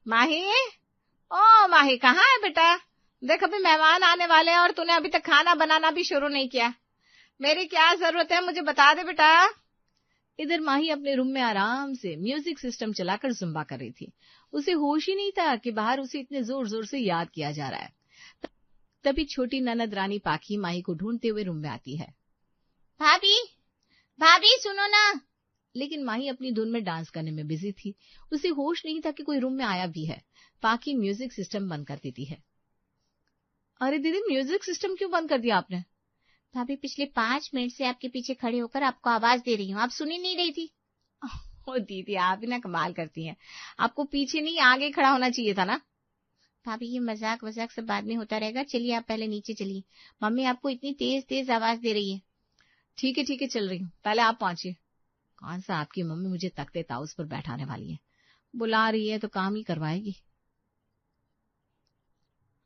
माही, ओ माही, कहाँ है बेटा? देख अभी मेहमान आने वाले हैं और तूने अभी तक खाना बनाना भी शुरू नहीं किया। मेरी क्या जरूरत है, मुझे बता दे बेटा। इधर माही अपने रूम में आराम से म्यूजिक सिस्टम चलाकर जुम्बा कर रही थी। उसे होश ही नहीं था कि बाहर उसे इतने जोर जोर से याद किया जा रहा है। तभी छोटी ननद रानी पाखी माही को ढूंढते हुए रूम में आती है। भाभी, भाभी सुनो ना। लेकिन माही अपनी धुन में डांस करने में बिजी थी। उसे होश नहीं था कि कोई रूम में आया भी है। पाखी म्यूजिक सिस्टम बंद कर देती है। अरे दीदी, म्यूजिक सिस्टम क्यों बंद कर दिया आपने? भाभी, पिछले 5 मिनट से आपके पीछे खड़े होकर आपको आवाज दे रही हूँ, आप सुनी नहीं रही थी। ओ दीदी, आप ही ना कमाल करती हैं। आपको पीछे नहीं आगे खड़ा होना चाहिए था ना। भाभी, ये मजाक वजाक सब बाद में होता रहेगा, चलिए आप पहले नीचे चलिए, मम्मी आपको इतनी तेज तेज आवाज दे रही है। ठीक है चल रही हूँ, पहले आप पहुंचिए। कौन सा आपकी मम्मी मुझे तख्ते ताउस पर बैठाने वाली है, बुला रही है तो काम ही करवाएगी।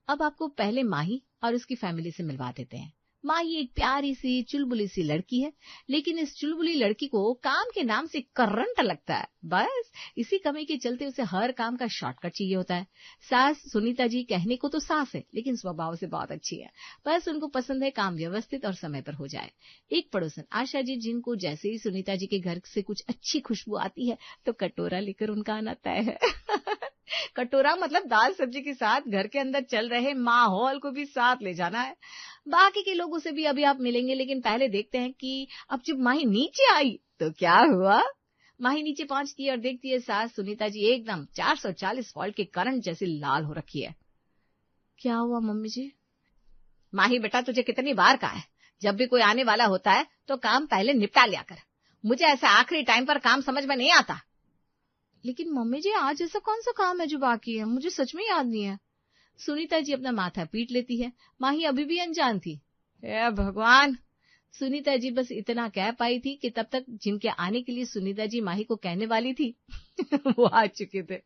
अब आपको पहले माही और उसकी फैमिली से मिलवा देते हैं। माही एक प्यारी सी चुलबुली सी लड़की है, लेकिन इस चुलबुली लड़की को काम के नाम से करंट लगता है। बस इसी कमी के चलते उसे हर काम का शॉर्टकट चाहिए होता है। सास सुनीता जी कहने को तो सास है, लेकिन स्वभाव से बहुत अच्छी है। बस उनको पसंद है काम व्यवस्थित और समय पर हो जाए। एक पड़ोसन आशा जी, जिनको जैसे ही सुनीता जी के घर से कुछ अच्छी खुशबू आती है तो कटोरा लेकर उनका आना तय है। कटोरा मतलब दाल सब्जी के साथ घर के अंदर चल रहे माहौल को भी साथ ले जाना है। बाकी के लोगों से भी अभी आप मिलेंगे, लेकिन पहले देखते हैं कि अब जब माही नीचे आई तो क्या हुआ। माही नीचे पहुंचती है और देखती है सास सुनीता जी एकदम 440 वोल्ट के करंट जैसी लाल हो रखी है। क्या हुआ मम्मी जी? माही बेटा, तुझे कितनी बार कहा है, जब भी कोई आने वाला होता है तो काम पहले निपटा लिया कर। मुझे ऐसे आखिरी टाइम पर काम समझ में नहीं आता। लेकिन मम्मी जी, आज ऐसा कौन सा काम है जो बाकी है, मुझे सच में याद नहीं है। सुनीता जी अपना माथा पीट लेती है। माही अभी भी अनजान थी। हे भगवान। सुनीता जी बस इतना कह पाई थी कि तब तक जिनके आने के लिए सुनीता जी माही को कहने वाली थी वो आ चुके थे।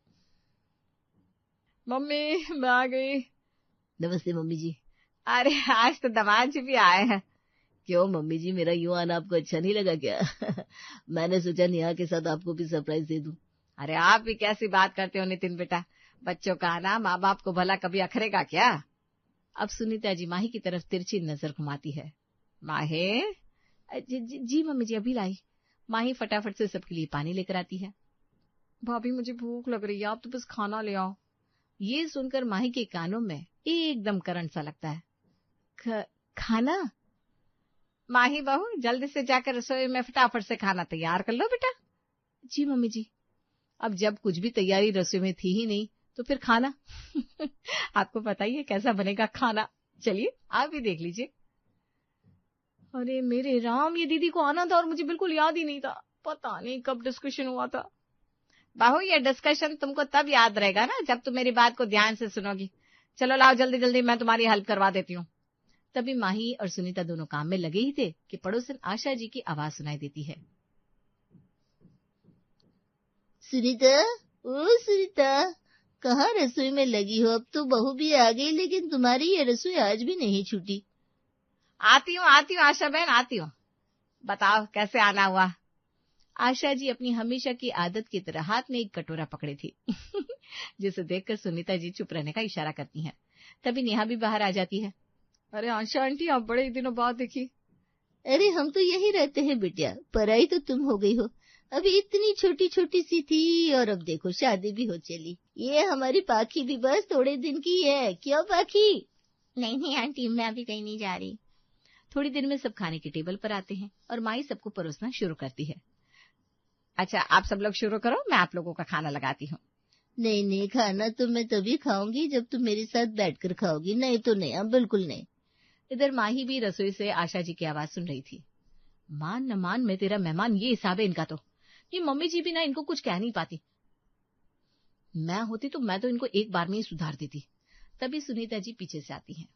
मम्मी, मैं आ गई। नमस्ते मम्मी जी। अरे आज तो दामाद जी भी आए हैं। क्यों मम्मी जी, मेरा यूं आना आपको अच्छा नहीं लगा क्या? मैंने सोचा नेहा के साथ आपको भी सरप्राइज दे दूं। अरे आप भी कैसी बात करते हो नितिन बेटा, बच्चों का आना माँ बाप को भला कभी अखरेगा क्या? अब सुनीता जी माही की तरफ तिरछी नजर घुमाती है। माहे? जी मम्मी जी, अभी लाई। माही फटाफट से सबके लिए पानी लेकर आती है। भाभी, मुझे भूख लग रही है, आप तो बस खाना ले आओ। ये सुनकर माही के कानों में एकदम करंट सा लगता है। खाना? माही बहू, जल्दी से जाकर रसोई में फटाफट से खाना तैयार कर लो बेटा। जी मम्मी जी। अब जब कुछ भी तैयारी रसोई में थी ही नहीं तो फिर खाना आपको पता ही है कैसा बनेगा खाना। चलिए आप भी देख लीजिए। अरे मेरे राम, ये दीदी को आना था और मुझे बिल्कुल याद ही नहीं था। पता नहीं कब डिस्कशन हुआ था। बाहू, ये डिस्कशन तुमको तब याद रहेगा ना जब तुम मेरी बात को ध्यान से सुनोगी। चलो लाओ जल्दी जल्दी, मैं तुम्हारी हेल्प करवा देती हूँ। तभी माही और सुनीता दोनों काम में लगे ही थे कि पड़ोसन आशा जी की आवाज सुनाई देती है। सुनीता, ओ सुनीता, कहाँ रसोई में लगी हो? अब तो बहू भी आ गई, लेकिन तुम्हारी ये रसोई आज भी नहीं छूटी। आती हूँ आशा बहन, आती हूँ। बताओ कैसे आना हुआ? आशा जी अपनी हमेशा की आदत की तरह हाथ में एक कटोरा पकड़े थी जिसे देखकर सुनीता जी चुप रहने का इशारा करती हैं। तभी नेहा भी बाहर आ जाती है। अरे आशा आंटी, आप बड़े दिनों बाद दिखी। अरे हम तो यही रहते हैं बिटिया, पराई तो तुम हो गई हो। अभी इतनी छोटी छोटी सी थी और अब देखो शादी भी हो चली। ये हमारी पाखी भी बस थोड़े दिन की है। क्यों पाखी? नहीं आंटी, मैं अभी कहीं नहीं जा रही। थोड़ी देर में सब खाने के टेबल पर आते हैं और माई सबको परोसना शुरू करती है। अच्छा, आप सब लोग शुरू करो, मैं आप लोगों का खाना लगाती हूँ। नहीं, खाना तो मैं तभी खाऊंगी जब तुम मेरे साथ बैठकर खाओगी, नहीं तो नहीं, अब बिल्कुल नहीं। इधर माही भी रसोई से आशा जी की आवाज सुन रही थी। मान न मान, मैं तेरा मेहमान, ये हिसाब है इनका तो। ये मम्मी जी भी ना इनको कुछ कह नहीं पाती। मैं होती तो मैं तो इनको एक बार में ही सुधार देती। तभी सुनीता जी पीछे से आती हैं।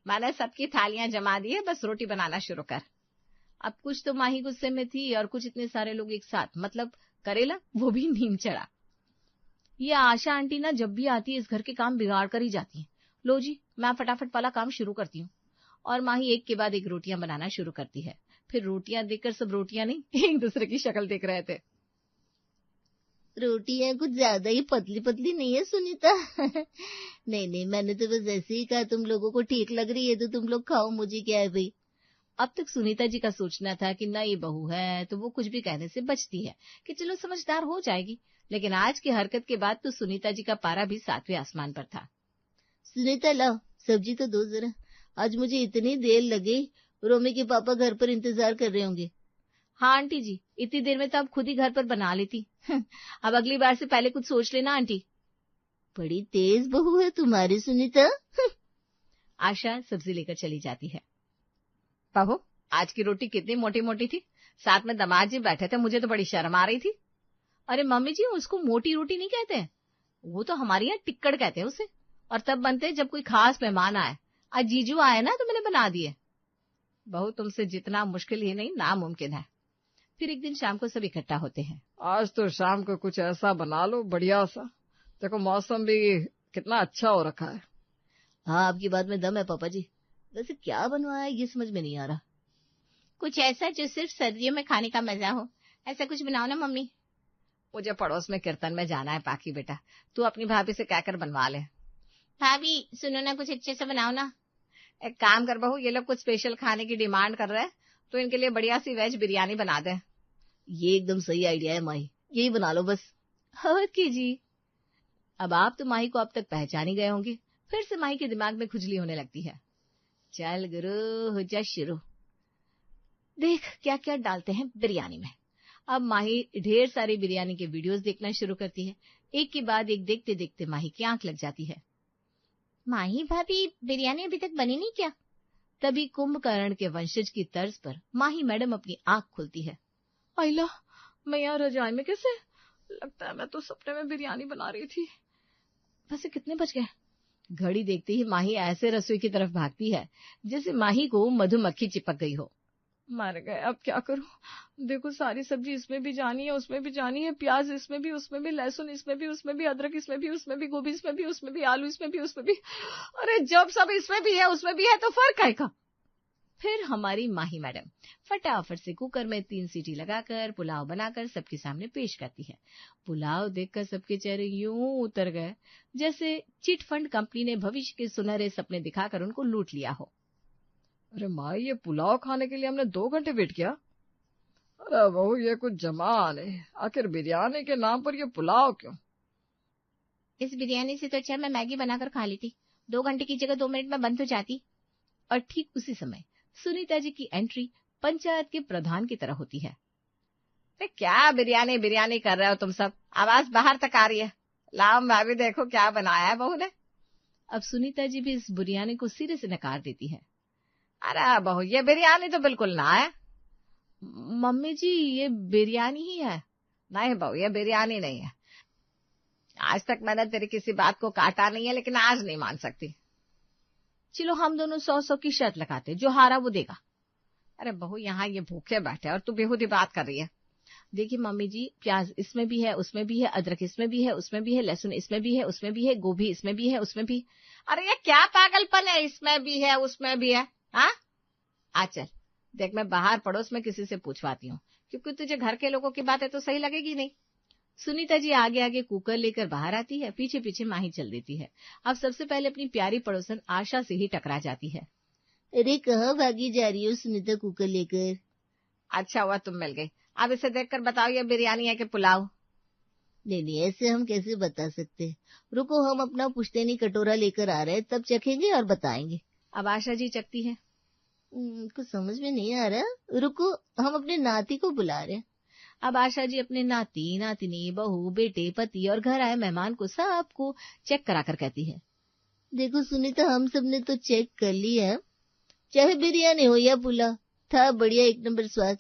मैंने सबकी थालियां जमा दी है, बस रोटी बनाना शुरू कर। अब कुछ तो माही गुस्से में थी और कुछ इतने सारे लोग एक साथ, मतलब करेला वो भी नीम चढ़ा। ये आशा आंटी ना जब भी आती है इस घर के काम बिगाड़ कर ही जाती है। लो जी, मैं फटाफट वाला काम शुरू करती हूँ। और माही एक के बाद एक रोटियां बनाना शुरू करती है। फिर रोटियां देखकर सब रोटियां नहीं एक दूसरे की शक्ल देख रहे थे। रोटियां कुछ ज्यादा ही पतली पतली नहीं है सुनीता? नहीं नहीं, मैंने तो बस ऐसे ही कहा, तुम लोगों को ठीक लग रही है तो तुम लोग खाओ, मुझे क्या है भाई। अब तक सुनीता जी का सोचना था कि नई बहू है तो वो कुछ भी कहने से बचती है कि चलो समझदार हो जाएगी, लेकिन आज की हरकत के बाद तो सुनीता जी का पारा भी 7वें आसमान पर था। सुनीता लाओ सब्जी तो दो जरा, आज मुझे इतनी देर लगी, रोमी के पापा घर पर इंतजार कर रहे होंगे। हाँ आंटी जी, इतनी देर में तो आप खुद ही घर पर बना लेती। अब अगली बार से पहले कुछ सोच लेना आंटी। बड़ी तेज बहू है तुम्हारी सुनीता। आशा सब्जी लेकर चली जाती है। बहू, आज की रोटी कितनी मोटी मोटी थी, साथ में दामाद जी बैठे थे, मुझे तो बड़ी शर्म आ रही थी। अरे मम्मी जी, उसको मोटी रोटी नहीं कहते, वो तो हमारे यहाँ टिक्कड़ कहते हैं उसे, और तब बनते हैं जब कोई खास मेहमान आए। आज जीजू आए ना तो मैंने बना दिए। बहू, तुमसे जितना मुश्किल ही नहीं नामुमकिन है। फिर एक दिन शाम को सब इकट्ठा होते हैं। आज तो शाम को कुछ ऐसा बना लो बढ़िया सा, देखो मौसम भी कितना अच्छा हो रखा है। हाँ, आपकी बात में दम है पापा जी। वैसे क्या बनवाया ये समझ में नहीं आ रहा। कुछ ऐसा जो सिर्फ सर्दियों में खाने का मजा हो, ऐसा कुछ बनाओ ना मम्मी। मुझे पड़ोस में कीर्तन में जाना है पाकी बेटा, तू अपनी भाभी से कहकर बनवा ले। भाभी सुनो ना, कुछ अच्छे से बनाओ ना। एक काम कर बहू, ये लोग कुछ स्पेशल खाने की डिमांड कर रहे हैं तो इनके लिए बढ़िया सी वेज बिरयानी बना दे। ये एकदम सही आइडिया है माही, यही बना लो बस। और की जी। अब आप तो माही को अब तक पहचान ही गए होंगे। फिर से माही के दिमाग में खुजली होने लगती है। चल गुरु हो जा शुरू, देख क्या क्या डालते हैं बिरयानी में। अब माही ढेर सारी बिरयानी के वीडियोस देखना शुरू करती है। एक के बाद एक देखते देखते माही की आंख लग जाती है। माही भाभी, बिरयानी अभी तक बनी नहीं क्या? तभी कुंभकर्ण के वंशज की तर्ज पर माही मैडम अपनी आंख खोलती है। आइला, मैं यहाँ रजाई में कैसे? लगता है मैं तो सपने में बिरयानी बना रही थी। वैसे कितने बज गए? घड़ी देखते ही माही ऐसे रसोई की तरफ भागती है जैसे माही को मधुमक्खी चिपक गई हो। मर गए, अब क्या करूं? देखो सारी सब्जी इसमें भी जानी है, उसमें भी जानी है, प्याज इसमें भी, उसमें भी, लहसुन इसमें भी, उसमें भी, अदरक इसमें भी, उसमें भी, गोभी इसमें भी, उसमें भी, आलू इसमें भी, उसमें भी। अरे जब सब इसमें भी है उसमें भी है तो फर्क है का? फिर हमारी माही मैडम फटाफट से कुकर में 3 सीटी लगाकर पुलाव बनाकर सबके सामने पेश करती है। पुलाव देखकर सबके चेहरे यूं उतर गए जैसे चिट फंड कंपनी ने भविष्य के सुनहरे सपने दिखाकर उनको लूट लिया हो। अरे माँ, ये पुलाव खाने के लिए हमने 2 घंटे वेट किया। अरे बहू, ये कुछ जमाल है, आखिर बिरयानी के नाम पर ये पुलाव क्यों? इस बिरयानी से तो अच्छा मैं मैगी बनाकर खा लेती, 2 घंटे की जगह 2 मिनट में बन तो जाती। और ठीक उसी समय सुनीता जी की एंट्री पंचायत के प्रधान की तरह होती है। क्या बिरयानी बिरयानी कर रहे हो तुम सब, आवाज बाहर तक आ रही है। लाओ भाभी, देखो क्या बनाया है बहू ने। अब सुनीता जी भी इस बिरयानी को सिरे से नकार देती है। अरे बहू, ये बिरयानी तो बिल्कुल ना है। मम्मी जी, ये बिरयानी ही है। नहीं बहू, ये बिरयानी नहीं है। आज तक मैंने तेरी किसी बात को काटा नहीं है, लेकिन आज नहीं मान सकती। चलो हम दोनों 100-100 की शर्त लगाते, जो हारा वो देगा। अरे बहू, यहाँ ये भूखे बैठे और तू बेहूदी बात कर रही है। देखिए मम्मी जी, प्याज इसमें भी है, उसमें भी है, अदरक इसमें भी है, उसमें भी है, लहसुन इसमें भी है, उसमें भी है, गोभी इसमें भी है, उसमें भी। अरे ये क्या पागलपन है, इसमें भी है उसमें भी है। हाँ आ चल, देख मैं बाहर पड़ोस में किसी से पूछवाती हूँ, क्योंकि तुझे घर के लोगों की बातें तो सही लगेगी नहीं। सुनीता जी आगे आगे कुकर लेकर बाहर आती है, पीछे पीछे माही चल देती है। अब सबसे पहले अपनी प्यारी पड़ोसन आशा से ही टकरा जाती है। अरे कहाँ भागी जा रही हो सुनीता कुकर लेकर? अच्छा हुआ तुम मिल गई। अब इसे देखकर बताओ ये बिरयानी है कि पुलाव? नहीं, ऐसे हम कैसे बता सकते। रुको, हम अपना पुश्तैनी कटोरा लेकर आ रहे हैं, तब चखेंगे और बताएंगे। अब आशा जी चखती है। कुछ समझ में नहीं आ रहा, रुको हम अपने नाती को बुला रहे हैं। अब आशा जी अपने नाती, नातिनी, बहू, बेटे, पति और घर आए मेहमान को सबको चेक कराकर कहती है, देखो सुनीता, हम सब ने तो चेक कर लिया, चाहे बिरयानी हो या पुलाव, था बढ़िया, 1 नंबर स्वाद।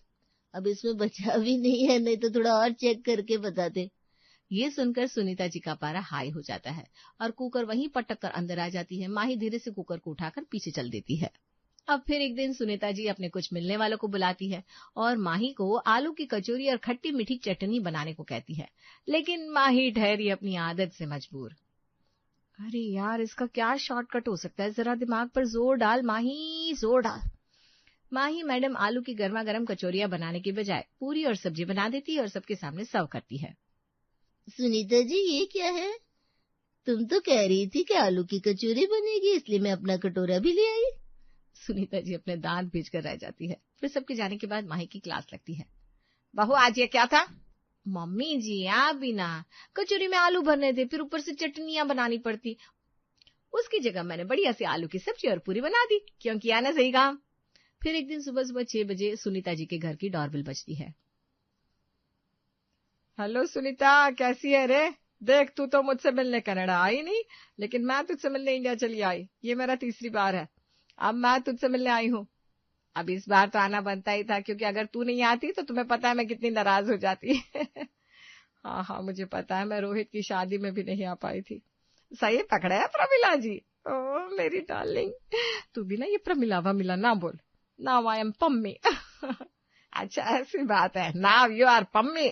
अब इसमें बचा भी नहीं है, नहीं तो थोड़ा और चेक करके बताते। ये सुनकर सुनीता जी का पारा हाई हो जाता है और कुकर वहीं पटक कर अंदर आ जाती है। माही धीरे से कुकर को उठाकर पीछे चल देती है। अब फिर एक दिन सुनीता जी अपने कुछ मिलने वालों को बुलाती है और माही को आलू की कचौरी और खट्टी मीठी चटनी बनाने को कहती है, लेकिन माही ठहरी अपनी आदत से मजबूर। अरे यार, इसका क्या शॉर्टकट हो सकता है, जरा दिमाग पर जोर डाल माही, जोर डाल। माही मैडम आलू की गर्मा गर्म कचौरियां बनाने के बजाय पूरी और सब्जी बना देती है और सबके सामने सर्व करती है। सुनीता जी, ये क्या है? तुम तो कह रही थी कि आलू की कचौरी बनेगी, इसलिए मैं अपना कटोरा भी ले आई। सुनीता जी अपने दांत भींच कर रह जाती है। फिर सबके जाने के बाद माही की क्लास लगती है। बहू, आज ये क्या था? मम्मी जी, आप भी ना, कचौरी में आलू भरने थे, फिर ऊपर से चटनियां बनानी पड़ती, उसकी जगह मैंने बढ़िया सी आलू की सब्जी और पूरी बना दी। क्यों किया ना सही काम? फिर एक दिन सुबह सुबह 6 बजे सुनीता जी के घर की डोरबेल बजती है। हेलो सुनीता, कैसी है रे? देख, तू तो मुझसे मिलने कनाडा आई नहीं, लेकिन मैं तुझसे मिलने इंडिया चली आई। ये मेरा तीसरी बार है। अब मैं तुझसे मिलने आई हूँ। अब इस बार तो आना बनता ही था, क्योंकि अगर तू नहीं आती तो तुम्हें पता है मैं कितनी नाराज हो जाती। हाँ हाँ, मुझे पता है, मैं रोहित की शादी में भी नहीं आ पाई थी। सही पकड़ा है प्रमिला जी। ओ मेरी डार्लिंग, तू भी ना ये प्रमिला वमिला ना बोल। Now I am Pammi. अच्छा, ऐसी बात है, now you are Pammi.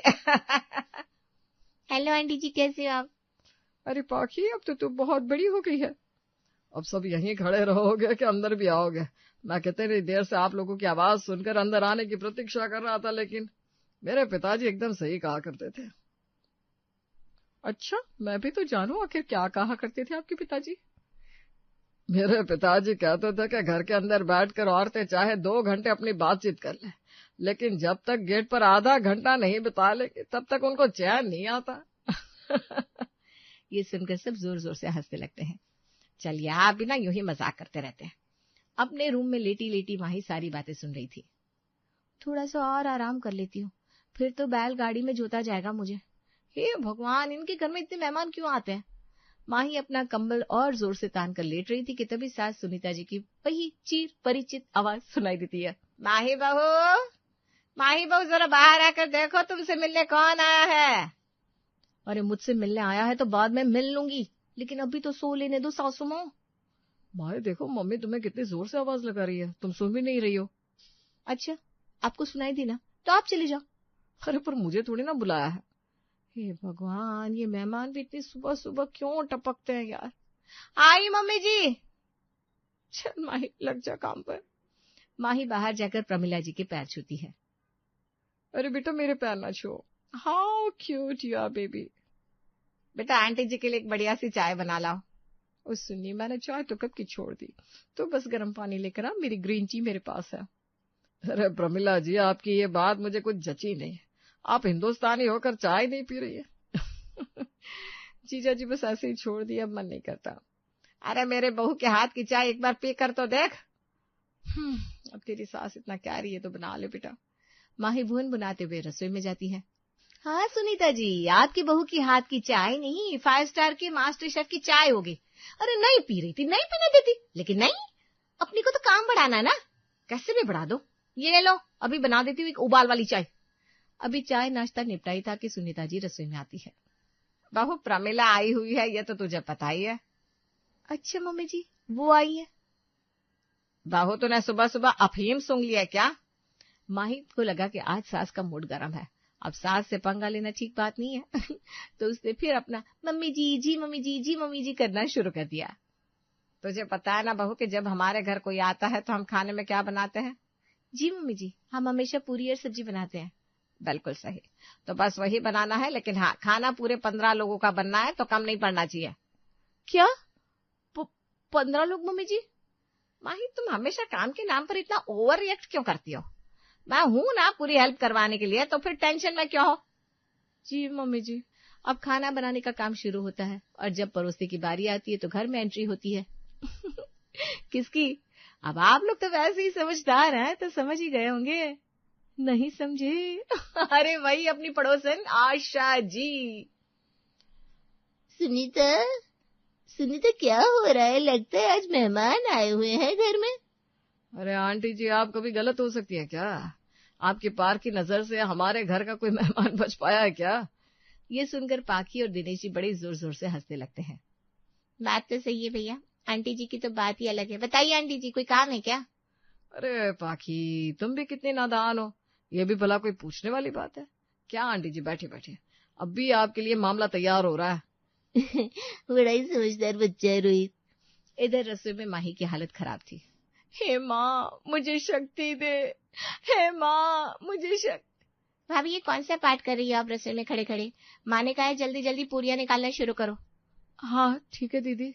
Hello aunty ji, कैसे हो आप? अरे पाखी, अब तो तू बहुत बड़ी हो गई है। अब सब यहीं खड़े रहोगे कि अंदर भी आओगे? मैं कितनी देर से आप लोगों की आवाज सुनकर अंदर आने की प्रतीक्षा कर रहा था, लेकिन मेरे पिताजी एकदम सही कहा करते थे। अच्छा, मैं भी तो जानूं आखिर क्या कहा करते थे आपके पिताजी? मेरे पिताजी कहते थे कि घर के अंदर बैठकर औरतें चाहे 2 घंटे अपनी बातचीत कर लें, लेकिन जब तक गेट पर आधा घंटा नहीं बिता लेंगे तब तक उनको चैन नहीं आता। ये सुनकर सब जोर जोर से हंसने लगते हैं। चलिए, आप भी ना यूं ही मजाक करते रहते हैं। अपने रूम में लेटी लेटी माही सारी बातें सुन रही थी। थोड़ा सा और आराम कर लेती हूँ, फिर तो बैलगाड़ी में जोता जाएगा मुझे। हे भगवान, इनके घर में इतने मेहमान क्यों आते हैं? माही अपना कंबल और जोर से तान कर लेट रही थी कि तभी सास सुनीता जी की वही चीर परिचित आवाज सुनाई देती है। माही बहू, माही बहू, जरा बाहर आकर देखो, तुमसे मिलने कौन आया है? अरे, मुझसे मिलने आया है तो बाद में मिल लूंगी, लेकिन अभी तो सो लेने दो सासू माँ। माए, देखो मम्मी तुम्हें कितनी जोर से आवाज लगा रही है, तुम सुन भी नहीं रही हो। अच्छा, आपको सुनाई दी ना, तो आप चले जाओ। अरे, पर मुझे थोड़ी ना बुलाया है। हे भगवान, ये मेहमान भी इतनी सुबह सुबह क्यों टपकते हैं यार। आई मम्मी जी। चल माही, लग जा काम पर। माही बाहर जाकर प्रमिला जी के पैर छूती है। अरे बेटा, मेरे पैर ना छू। How cute you are baby. बेटा, आंटी जी के लिए एक बढ़िया सी चाय बना लाओ। उस सुनिए, मैंने चाय तो कब की छोड़ दी, तो बस गर्म पानी लेकर आ, मेरी ग्रीन टी मेरे पास है। अरे प्रमिला जी, आपकी ये बात मुझे कुछ जची नहीं। आप हिंदुस्तानी होकर चाय नहीं पी रही है। जीजा जी बस ऐसे ही छोड़ दिया, अब मन नहीं करता। अरे मेरे बहू के हाथ की चाय एक बार पी कर तो देख। अब तेरी सास इतना कह रही है तो बना ले बेटा। माही भुन बुनाते हुए रसोई में जाती है। हाँ सुनीता जी, आपकी बहू की हाथ की चाय नहीं, 5 स्टार के मास्टर शेफ की चाय होगी। अरे नहीं पी रही थी, नहीं पीने देती, लेकिन नहीं, अपनी को तो काम बढ़ाना है ना, कैसे भी बढ़ा दो। ये ले लो, अभी बना देती हूँ एक उबाल वाली चाय। अभी चाय नाश्ता निपटाई था कि सुनीता जी रसोई में आती है। बहू, प्रमिला आई हुई है, ये तो तुझे पता ही है। अच्छा मम्मी जी, वो आई है। बहू, तूने सुबह सुबह अफीम सूंघ लिया क्या? माही को लगा कि आज सास का मूड गर्म है, अब सास से पंगा लेना ठीक बात नहीं है। तो उसने फिर अपना मम्मी जी, जी मम्मी जी, जी मम्मी जी करना शुरू कर दिया। तुझे पता है ना बहू कि जब हमारे घर कोई आता है तो हम खाने में क्या बनाते हैं? जी मम्मी जी, हम हमेशा पूरी और सब्जी बनाते हैं। बिल्कुल सही, तो बस वही बनाना है, लेकिन हाँ, खाना पूरे 15 लोगों का बनना है, तो कम नहीं पड़ना चाहिए। क्या? 15 लोग मम्मी जी? माही, तुम हमेशा काम के नाम पर इतना ओवर रिएक्ट क्यों करती हो? मैं हूं ना पूरी हेल्प करवाने के लिए, तो फिर टेंशन में क्यों हो? जी मम्मी जी, अब खाना बनाने का काम शुरू होता है, और जब परोसने की बारी आती है तो घर में एंट्री होती है। किसकी? अब आप लोग तो वैसे ही समझदार हैं, तो समझ ही गए होंगे। नहीं समझे? अरे वही अपनी पड़ोसन आशा जी। सुनीता, सुनीता, क्या हो रहा है? लगता है आज मेहमान आए हुए हैं घर में। अरे आंटी जी, आप कभी गलत हो सकती है क्या? आपकी पार की नजर से हमारे घर का कोई मेहमान बच पाया है क्या? ये सुनकर पाखी और दिनेश जी बड़े जोर जोर से हंसने लगते हैं। बात तो सही है भैया, आंटी जी की तो बात ही अलग है। बताइए आंटी जी, कोई काम है क्या? अरे पाखी, तुम भी कितनी नादान हो, ये भी भला कोई पूछने वाली बात है क्या? आंटी जी बैठे बैठे, अब भी आपके लिए मामला तैयार हो रहा है। बड़ा ही समझदार बच्चा है रोहित। इधर रसोई में माही की हालत खराब थी। हे माँ, मुझे शक्ति दे, हे माँ मुझे शक्ति। भाभी ये कौन सा पाठ कर रही हो आप रसोई में खड़े खड़े? माँ ने कहा है जल्दी जल्दी पूरियां निकालना शुरू करो। हाँ ठीक है दीदी।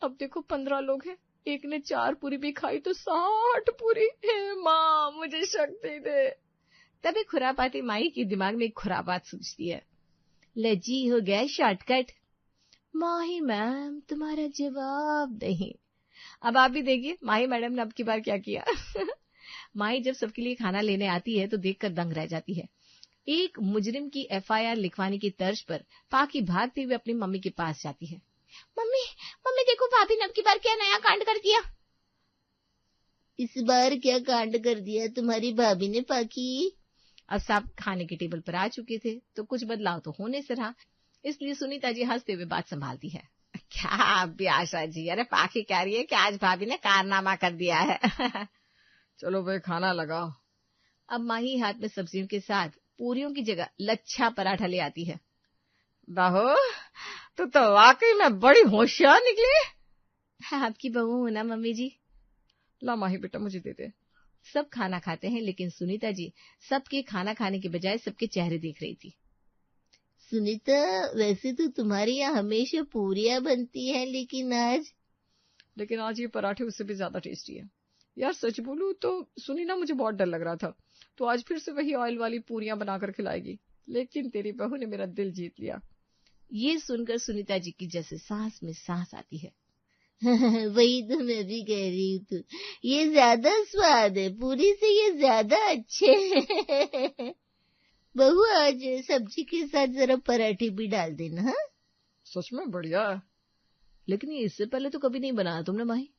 अब देखो 15 लोग हैं, एक ने 4 पूरी भी खाई तो 60 पूरी। हे माँ मुझे शक्ति दे। तभी खुरापाती माई के दिमाग में एक खुरापात सूझती है। लजी हो गया शॉर्टकट। माही मैम तुम्हारा जवाब नहीं। अब आप भी देखिए माही मैडम ने अब की बार क्या किया। माही जब सबके लिए खाना लेने आती है तो देखकर दंग रह जाती है। एक मुजरिम की FIR लिखवाने की तर्ज पर पाकी भागते हुए अपनी मम्मी के पास जाती है। मम्मी मम्मी देखो भाभी ने अब की बार क्या नया कांड कर दिया। इस बार क्या कांड कर दिया तुम्हारी भाभी ने पाकी? अब सब खाने के टेबल पर आ चुके थे तो कुछ बदलाव तो होने से रहा, इसलिए सुनीता जी हंसते हुए बात संभालती है। क्या ब्याशा जी, अरे पाखी कह रही है कि आज भाभी ने कारनामा कर दिया है। चलो भाई खाना लगाओ। अब माही हाथ में सब्जियों के साथ पूरियों की जगह लच्छा पराठा ले आती है। बहू तो वाकई में बड़ी होशियार निकली। आपकी बहू हूं ना मम्मी जी। ला माही बेटा मुझे दे दे। सब खाना खाते हैं लेकिन सुनीता जी सबके खाना खाने के बजाय सबके चेहरे देख रही थी। सुनीता वैसे तो तुम्हारे यहाँ हमेशा पूरियां बनती है लेकिन आज ये पराठे उससे भी ज्यादा टेस्टी है। यार सच बोलूं तो सुनी ना मुझे बहुत डर लग रहा था, तो आज फिर से वही ऑयल वाली पूरियां बनाकर खिलाएगी, लेकिन तेरी बहू ने मेरा दिल जीत लिया। ये सुनकर सुनीता जी की जैसे सांस में सांस आती है। वही तो मैं भी कह रही हूँ, तो ये ज्यादा स्वाद है, पूरी से ये ज्यादा अच्छे हैं। बहू आज सब्जी के साथ जरा पराठे भी डाल देना। हाँ सच में बढ़िया। लेकिन ये इससे पहले तो कभी नहीं बनाया तुमने माही,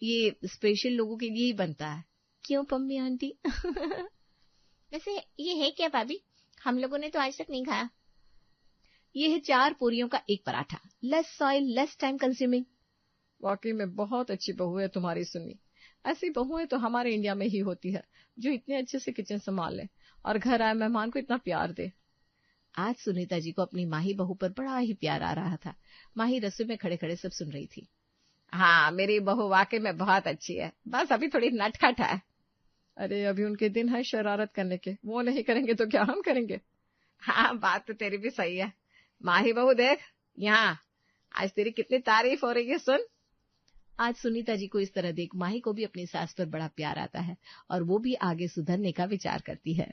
ये स्पेशल लोगों के लिए ही बनता है, क्यों पम्मी आंटी? वैसे ये है क्या भाभी, हम लोगों ने तो आज तक नहीं खाया। ये है 4 पूरियों का एक paratha, less oil less time consuming. वाकई में बहुत अच्छी बहू है तुम्हारी सुनी। ऐसी बहुएं तो हमारे इंडिया में ही होती है जो इतने अच्छे से किचन संभाल ले और घर आए मेहमान को इतना प्यार दे। आज सुनीता जी को अपनी माही बहू पर बड़ा ही प्यार आ रहा था। माही रसोई में खड़े खड़े सब सुन रही थी। हाँ मेरी बहू वाकई में बहुत अच्छी है, बस अभी थोड़ी नटखट है। अरे अभी उनके दिन है शरारत करने के, वो नहीं करेंगे तो क्या हम करेंगे। हाँ बात तो तेरी भी सही है। माही बहू देख यहाँ, आज तेरी कितनी तारीफ हो रही है सुन। आज सुनीता जी को इस तरह देख माही को भी अपनी सास पर बड़ा प्यार आता है और वो भी आगे सुधरने का विचार करती है।